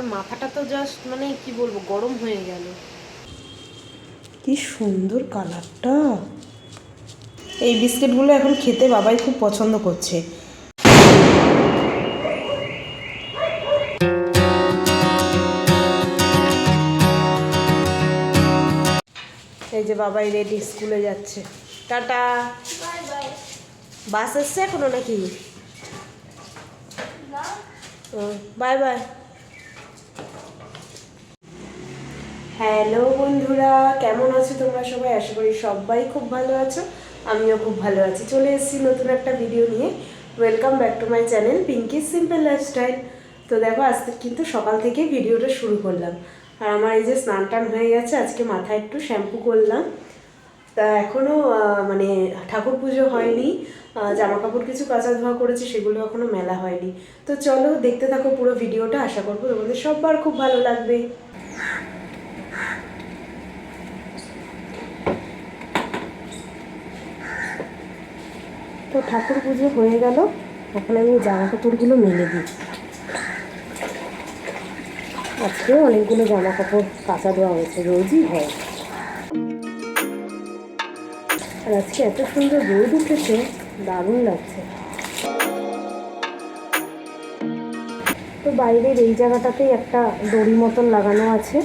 মাথাটা তো জাস্ট মানে কি বলবো গরম হয়ে গেল। কি সুন্দর কালারটা। এই বিস্কিটগুলো এখন খেতে বাবাই খুব পছন্দ করছে। এই যে বাবাই রেডি, স্কুলে যাচ্ছে। টাটা। বাস এসছে এখনো নাকি? Bye bye. হ্যালো বন্ধুরা, কেমন আছো তোমরা সবাই? আশা করি সবাই খুব ভালো আছো, আমিও খুব ভালো আছি। চলে এসেছি নতুন একটা ভিডিও নিয়ে। Welcome back to my channel Pinky simple lifestyle. তো দেখো, আজকে কিন্তু সকাল থেকে ভিডিওটা শুরু করলাম। আর আমার এই যে স্নান টান হয়ে গেছে, আজকে মাথায় একটু শ্যাম্পু করলাম। তা এখনও মানে ঠাকুর পুজো হয়নি, জামা কাপড় কিছু কাচা ধোয়া করেছি, সেগুলো এখনও মেলা হয়নি। তো চলো দেখতে থাকো পুরো ভিডিওটা, আশা করবো তোমাদের সবার খুব ভালো লাগবে। তো ঠাকুর পুজো হয়ে গেল, এখন আমি জামা কাপড়গুলো মেলে দিই। আজকে অনেকগুলো জামা কাপড় কাচা দেওয়া হয়েছে, রোজই হয়। আর আজকে এত সুন্দর রোদ উঠেছে, দারুণ লাগছে। তো বাইরের এই জায়গাটাতেই একটা দড়ি মতন লাগানো আছে,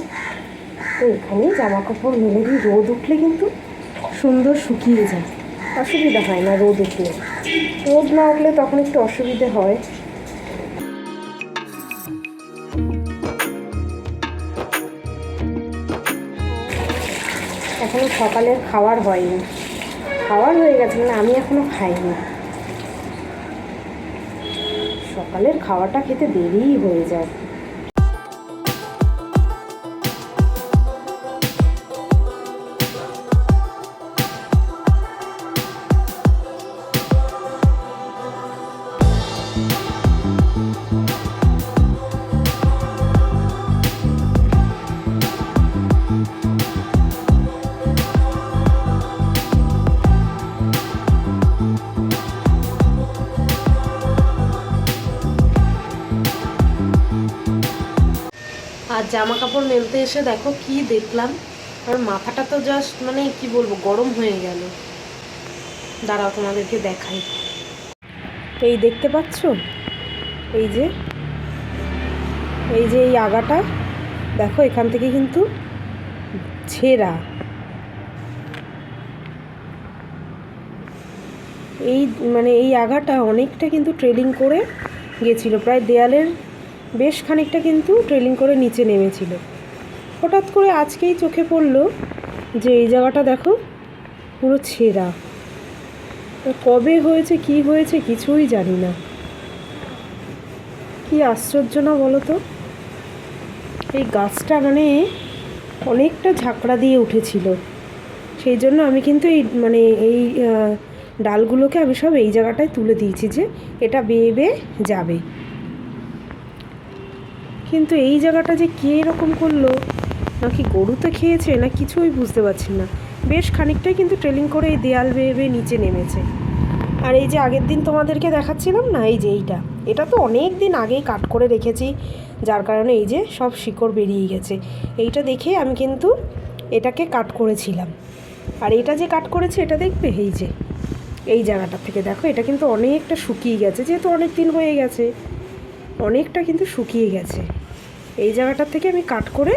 তো এখানেই জামা কাপড় মেলে দিই। রোদ উঠলে কিন্তু সুন্দর শুকিয়ে যায়, অসুবিধা হয় না। রোদ উঠলে, রোদ না উঠলে তখন একটু অসুবিধে হয়। এখনো সকালের খাওয়ার হয়নি, খাওয়ার হয়ে গেছে মানে আমি এখনো খাইনি। সকালের খাওয়াটা খেতে দেরিই হয়ে যায়। আর জামা কাপড় মেলতে এসে দেখো কি দেখলাম। আর মাথাটা তো জাস্ট মানে কি বলবো গরম হয়ে গেল। দাঁড়াও তোমাদেরকে দেখাই। এই দেখতে পাচ্ছ, এই যে এই আগাটা দেখো, এখান থেকে কিন্তু ছেঁড়া। এই মানে এই আগাটা অনেকটা কিন্তু ট্রেলিং করে গেছিলো, প্রায় দেয়ালের বেশ খানিকটা কিন্তু ট্রেলিং করে নিচে নেমেছিল। হঠাৎ করে আজকেই চোখে পড়লো যে এই জায়গাটা দেখো পুরো ছেঁড়া। কবে হয়েছে কি হয়েছে কিছুই জানি না। কি আশ্চর্য না বলো তো। এই গাছটা মানে অনেকটা ঝাঁকড়া দিয়ে উঠেছিল, সেই জন্য আমি কিন্তু এই ডালগুলোকে আমি সব এই জায়গাটায় তুলে দিয়েছি, যে এটা বেয়ে বেয়ে যাবে। কিন্তু এই জায়গাটা যে কে এরকম করলো, নাকি গরুতে খেয়েছে না কিছুই বুঝতে পারছি না। বেশ খানিকটাই কিন্তু ট্রেলিং করে এই দেয়াল বেয়ে বেয়ে নিচে নেমেছে। আর এই যে আগের দিন তোমাদেরকে দেখাচ্ছিলাম না, এই যে এটা তো অনেক দিন আগেই কাট করে রেখেছি, যার কারণে এই যে সব শিকড় বেরিয়ে গেছে। এইটা দেখে আমি কিন্তু এটাকে কাট করেছিলাম। আর এটা যে কাট করেছে, এটা দেখবে এই জায়গাটা থেকে দেখো, এটা কিন্তু অনেকটা শুকিয়ে গেছে, যেহেতু অনেক দিন হয়ে গেছে, অনেকটা কিন্তু শুকিয়ে গেছে। এই জায়গাটার থেকে আমি কাট করে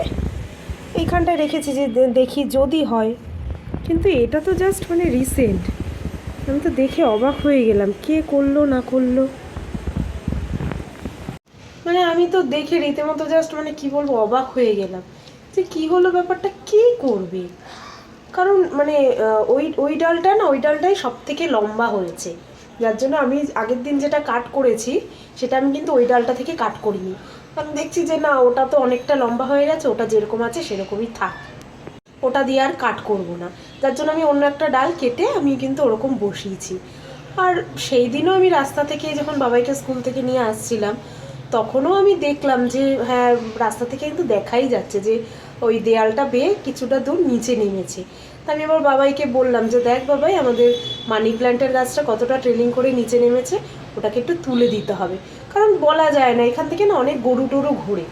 এইখানটায় রেখেছি, যে দেখি যদি হয়। কিন্তু এটা তো জাস্ট মানে রিসেন্ট, আমি তো দেখে অবাক হয়ে গেলাম, কে করলো না করলো। মানে আমি তো দেখে রীতিমতো জাস্ট মানে কি বলবো অবাক হয়ে গেলাম, যে কি হলো ব্যাপারটা, কে করবে। কারণ মানে ওই ডালটা না, ওই ডালটাই সব থেকে লম্বা হয়েছে, যার জন্য আমি আগের দিন যেটা কাট করেছি সেটা আমি কিন্তু ওই ডালটা থেকে কাট করিনি। আমি দেখছি যে না, ওটা তো অনেকটা লম্বা হয়ে গেছে, ওটা যেরকম আছে সেরকমই থাক, ওটা দিয়ে আর কাট করব না। যার জন্য আমি অন্য একটা ডাল কেটে আমি কিন্তু ওরকম বসিয়েছি। আর সেই দিনও আমি রাস্তা থেকে যখন বাবাইকে স্কুল থেকে নিয়ে আসছিলাম, তখনও আমি দেখলাম যে হ্যাঁ, রাস্তা থেকে কিন্তু দেখাই যাচ্ছে যে ওই দেয়ালটা বেয়ে কিছুটা দূর নিচে নেমেছে। তা আমি আবার বাবাইকে বললাম যে দেখ বাবাই, আমাদের মানি প্ল্যান্টের গাছটা কতটা ট্রেলিং করে নিচে নেমেছে, ওটাকে একটু তুলে দিতে হবে। কারণ বলা যায় না, এখান থেকে না অনেক গরু টরু ঘোরে,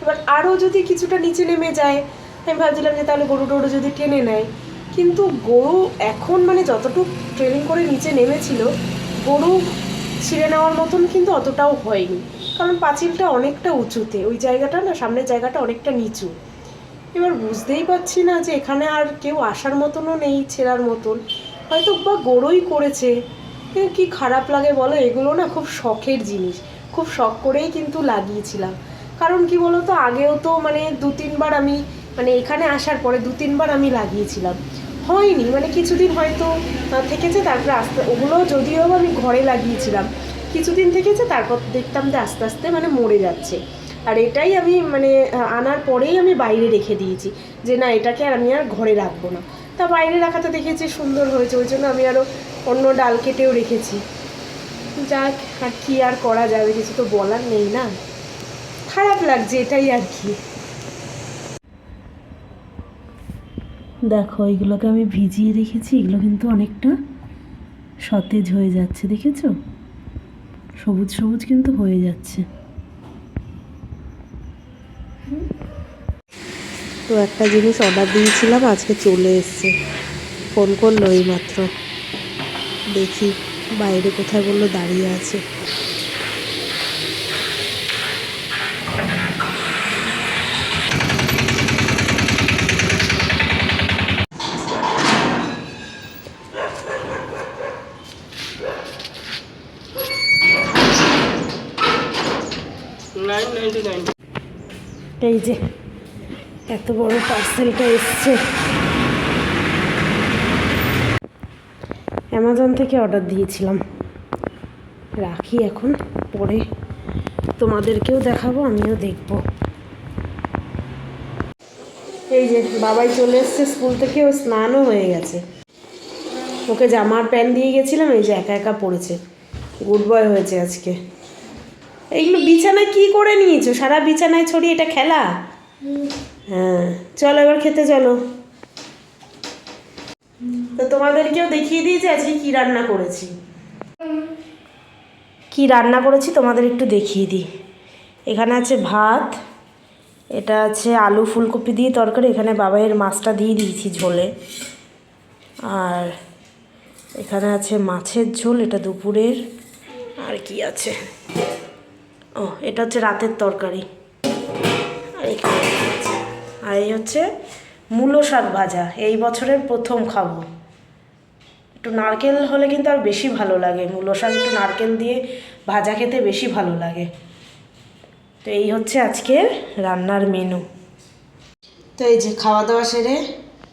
এবার আরও যদি কিছুটা নিচে নেমে যায়, আমি ভাবছিলাম যে তাহলে গরু টরু যদি টেনে নেয়, কিন্তু গরু এখন মানে যতটুকু ট্রেনিং করে নিচে নেমেছিল, গরু ছিঁড়ে নেওয়ার মতন কিন্তু অতটাও হয়নি, কারণ পাঁচিলটা অনেকটা উঁচুতে, ওই জায়গাটা না, সামনের জায়গাটা অনেকটা নিচু। এবার বুঝতেই পারছি না যে এখানে আর কেউ আসার মতনও নেই ছেঁড়ার মতন, হয়তো বা গরুই করেছে। কি খারাপ লাগে বলো, এগুলো না খুব শখের জিনিস, খুব শখ করেই কিন্তু লাগিয়েছিলাম। কারণ কি বলো তো, আগেও তো মানে 2-3 বার আমি মানে এখানে আসার পরে 2-3 বার আমি লাগিয়েছিলাম, হয়নি, মানে কিছুদিন হয়তো থেকেছে, তারপরে আস্তে ওগুলো যদিও আমি ঘরে লাগিয়েছিলাম, কিছুদিন থেকেছে, তারপর দেখতাম যে আস্তে আস্তে মানে মরে যাচ্ছে। আর এটাই আমি মানে আনার পরেই আমি বাইরে রেখে দিয়েছি, যে না এটাকে আর আমি আর ঘরে রাখবো না। তা বাইরে রাখাতে দেখেছি সুন্দর হয়েছে, ওই জন্য আমি আরও অন্য ডাল কেটেও রেখেছি। যাক, আর কি আর করা যাবে, কিছু তো বলার নেই না, খারাপ লাগছে এটাই আর কি। দেখো এইগুলোকে আমি ভিজিয়ে রেখেছি, এগুলো কিন্তু অনেকটা সতেজ হয়ে যাচ্ছে, দেখেছো, সবুজ সবুজ কিন্তু হয়ে যাচ্ছে। তো একটা জিনিস অর্ডার দিয়েছিলাম, আজকে চলে এসছে, ফোন করলো এইমাত্র, দেখি বাইরে কোথায় বললো দাঁড়িয়ে আছে। এই যে এত বড় পার্সেলটা এসছে, অ্যামাজন থেকে অর্ডার দিয়েছিলাম, রাখি এখন, পরে তোমাদেরকেও দেখাবো, আমিও দেখবো। এই যে বাবাই চলে এসছে স্কুল থেকে, ও স্নানও হয়ে গেছে, ওকে জামার প্যান্ট দিয়ে গেছিলাম, এই যে একা একা পড়েছে, গুড বয় হয়েছে আজকে। এইগুলো বিছানায় কি করে নিয়েছো, সারা বিছানায় ছড়িয়ে, এটা খেলা? হ্যাঁ চলো এবার খেতে চলো। তো তোমাদেরকেও দেখিয়ে দিয়েছি আজকে কি রান্না করেছি, কি রান্না করেছি তোমাদের একটু দেখিয়ে দিই। এখানে আছে ভাত, এটা আছে আলু ফুলকপি দিয়ে তরকারি, এখানে বাবাইয়ের মাছটা দিয়ে দিয়েছি ঝোলে, আর এখানে আছে মাছের ঝোল, এটা দুপুরের, আর কি আছে, ও এটা হচ্ছে রাতের তরকারি, আর এখানে আছে, আর এই হচ্ছে মূলো শাক ভাজা, এই বছরের প্রথম খাবো। একটু নারকেল হলে কিন্তু আর বেশি ভালো লাগে, মূলো শাক একটু নারকেল দিয়ে ভাজা খেতে বেশি ভালো লাগে। তো এই হচ্ছে আজকের রান্নার মেনু। তো এই যে খাওয়া দাওয়া সেরে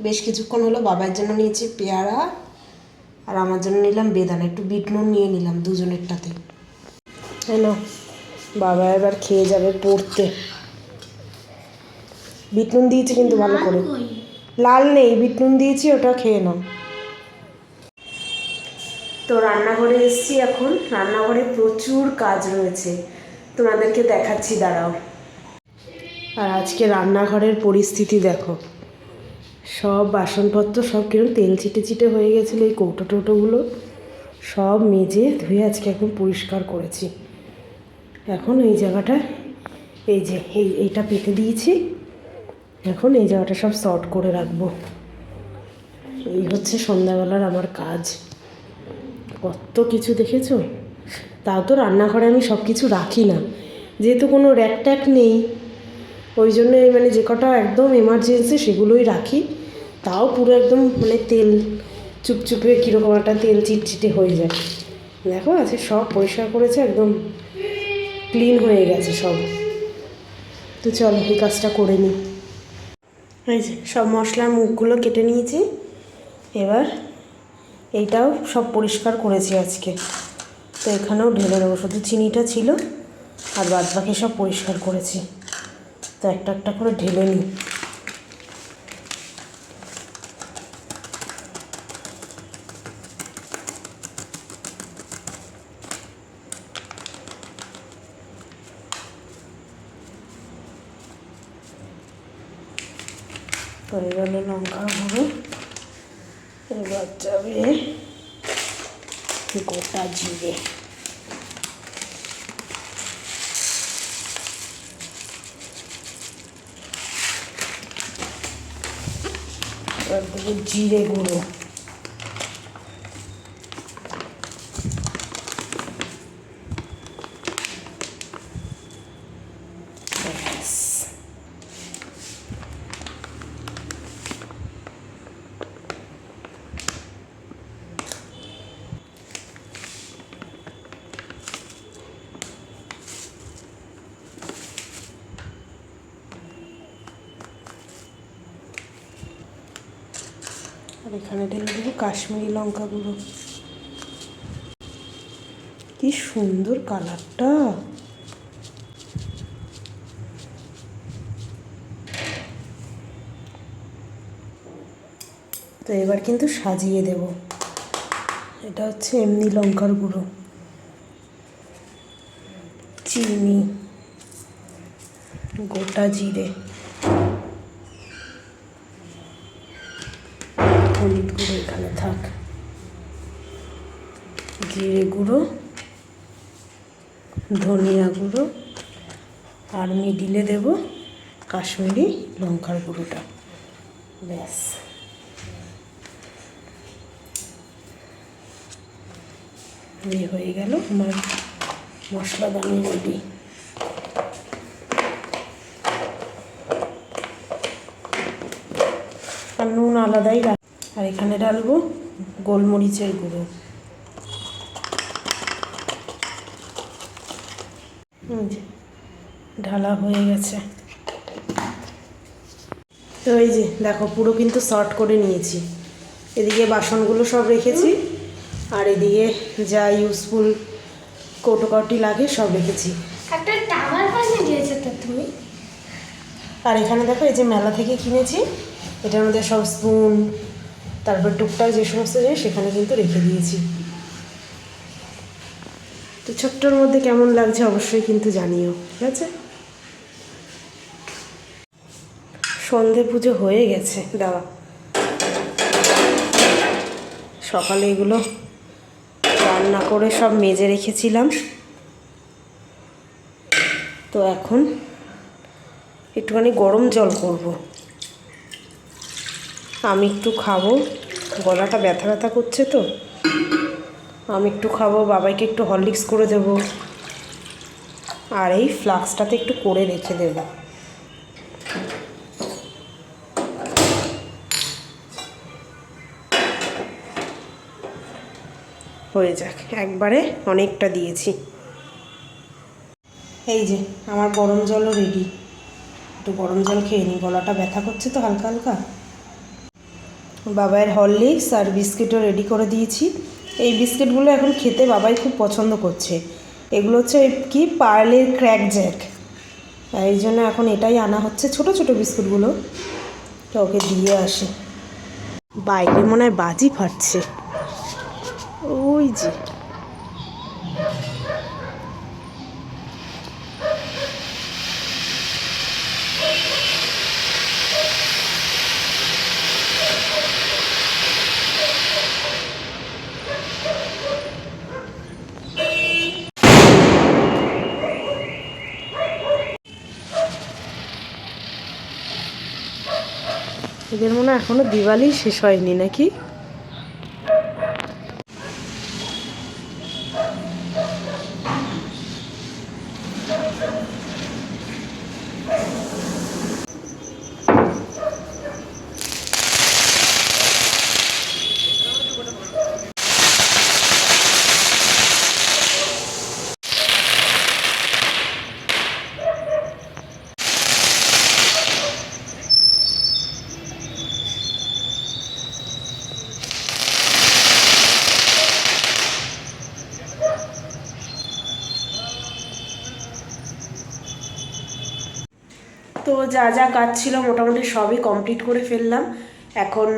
বেশ কিছুক্ষণ হলো, বাবার জন্য নিয়েছি পেয়ারা, আর আমার জন্য নিলাম বেদানা, একটু বিট নুন নিয়ে নিলাম দুজনেরটাতে। তাই না, বাবা এবার খেয়ে যাবে পড়তে। বিট নুন দিয়েছি কিন্তু ভালো করে, লাল নেই, বিট নুন দিয়েছি, ওটা খেয়ে নাও। তো রান্নাঘরে এসেছি এখন, রান্নাঘরে প্রচুর কাজ রয়েছে, তোমাদেরকে দেখাচ্ছি, দাঁড়াও। আর আজকে রান্নাঘরের পরিস্থিতি দেখো, সব বাসনপত্র সব কিরকম তেল চিটে চিটে হয়ে গেছিলো, এই কৌটো টোটোগুলো সব মেজে ধুয়ে আজকে একদম পরিষ্কার করেছি। এখন এই জায়গাটা, এই যে এইটা পেতে দিয়েছি, এখন এই জায়গাটা সব সর্ট করে রাখবো। এই হচ্ছে সন্ধ্যাবেলার আমার কাজ, কত কিছু দেখেছো। তাও তো রান্নাঘরে আমি সব কিছু রাখি না, যেহেতু কোনো র্যাক ট্যাক নেই, ওই জন্য মানে যে কটা একদম এমার্জেন্সি সেগুলোই রাখি, তাও পুরো একদম মানে তেল চুপচুপে কীরকম একটা তেল চিটচিটে হয়ে যায়। দেখো আছে সব পরিষ্কার করেছে, একদম ক্লিন হয়ে গেছে সব। তো চলো এই কাজটা করে নিই। এই যে সব মশলার মুখগুলো কেটে নিয়েছি, এবার এইটাও সব পরিষ্কার করেছি আজকে, তো এখানেও ঢেলে দেবো, শুধু চিনিটা ছিল, আর বাদ বাকি সব পরিষ্কার করেছি, তো একটা একটা করে ঢেলে নিই। হয়ে গেল লঙ্কার গুঁড়ো, এবার যাবে গোটা জিরে, এবার দেবো জিরে গুঁড়ো, আর এখানে ঢেলে দেবো কাশ্মীরি লঙ্কা গুঁড়ো। কি সুন্দর কালারটা! তো এবার কিন্তু সাজিয়ে দেব। এটা হচ্ছে এমনি লঙ্কার গুঁড়ো, চিনি, গোটা জিরে, হলুদ গুঁড়ো এখানে থাক, জিরে গুঁড়ো, ধনিয়া গুঁড়ো, আর মিডিলে দেব কাশ্মীরি লঙ্কার গুঁড়োটা। ব্যাস, এই হয়ে গেল আমার মশলা বানিয়ে রেডি। আর নুন আলাদাই রাখ। আর এখানে ডালবো গোলমরিচের গুঁড়ো। ঢালা হয়ে গেছে। তো এই যে দেখো, পুরো কিন্তু সর্ট করে নিয়েছি। এদিকে বাসনগুলো সব রেখেছি, আর এদিকে যা ইউজফুল কৌটোকাটি লাগে সব রেখেছি। একটা টাওয়াল বানিয়ে দিয়েছো তো তুমি। আর এখানে দেখো, এই যে মেলা থেকে কিনেছি, এটার মধ্যে সব স্পুন, তারপর টুকটাক যে সমস্ত জিনিস সেখানে কিন্তু রেখে দিয়েছি। তো ছোট্টর মধ্যে কেমন লাগছে অবশ্যই কিন্তু জানিও, ঠিক আছে? সন্ধে পুজো হয়ে গেছে দাদা, সকালে এগুলো রান্না করে সব মেজে রেখেছিলাম। তো এখন একটুখানি গরম জল করব। আমি একটু খাবো, গলাটা ব্যথা ব্যথা করছে, তো আমি একটু খাবো, বাবাইকে একটু হরলিক্স করে দেব, আর এই ফ্লাক্সটাতে একটু করে রেখে দেব। হয়ে যাক, একবারে অনেকটা দিয়েছি। এই যে আমার গরম জলও রেডি। একটু গরম জল খেয়ে নিই, গলাটা ব্যথা করছে তো হালকা হালকা। বাবাইয়ের হরলিক্স আর বিস্কিটও রেডি করে দিয়েছি। এই বিস্কিটগুলো এখন খেতে বাবাই খুব পছন্দ করছে। এগুলো হচ্ছে কি পার্লের ক্র্যাক জ্যাক, এই জন্য এখন এটাই আনা হচ্ছে, ছোট ছোট বিস্কুটগুলো। তো ওকে দিয়ে আসি। বাইরে মনে হয় বাজি ফাটছে, ওই যে। এদের মনে হয় এখনো দিওয়ালি শেষ হয়নি নাকি? তো যা যা কাজ ছিল মোটামুটি সবই কমপ্লিট করে ফেললাম। এখন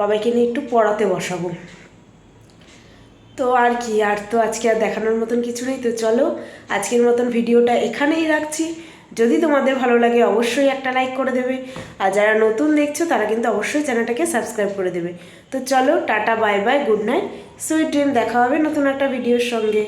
বাবাইকে নিয়ে একটু পড়াতে বসাবো। তো আর কি, আর তো আজকে আর দেখানোর মতন কিছু নেই। তো চলো আজকের মতন ভিডিওটা এখানেই রাখছি। যদি তোমাদের ভালো লাগে অবশ্যই একটা লাইক করে দেবে, আর যারা নতুন দেখছো তারা কিন্তু অবশ্যই চ্যানেলটাকে সাবস্ক্রাইব করে দেবে। তো চলো, tata, bye bye, good night, sweet dream. দেখা হবে নতুন একটা ভিডিওর সঙ্গে।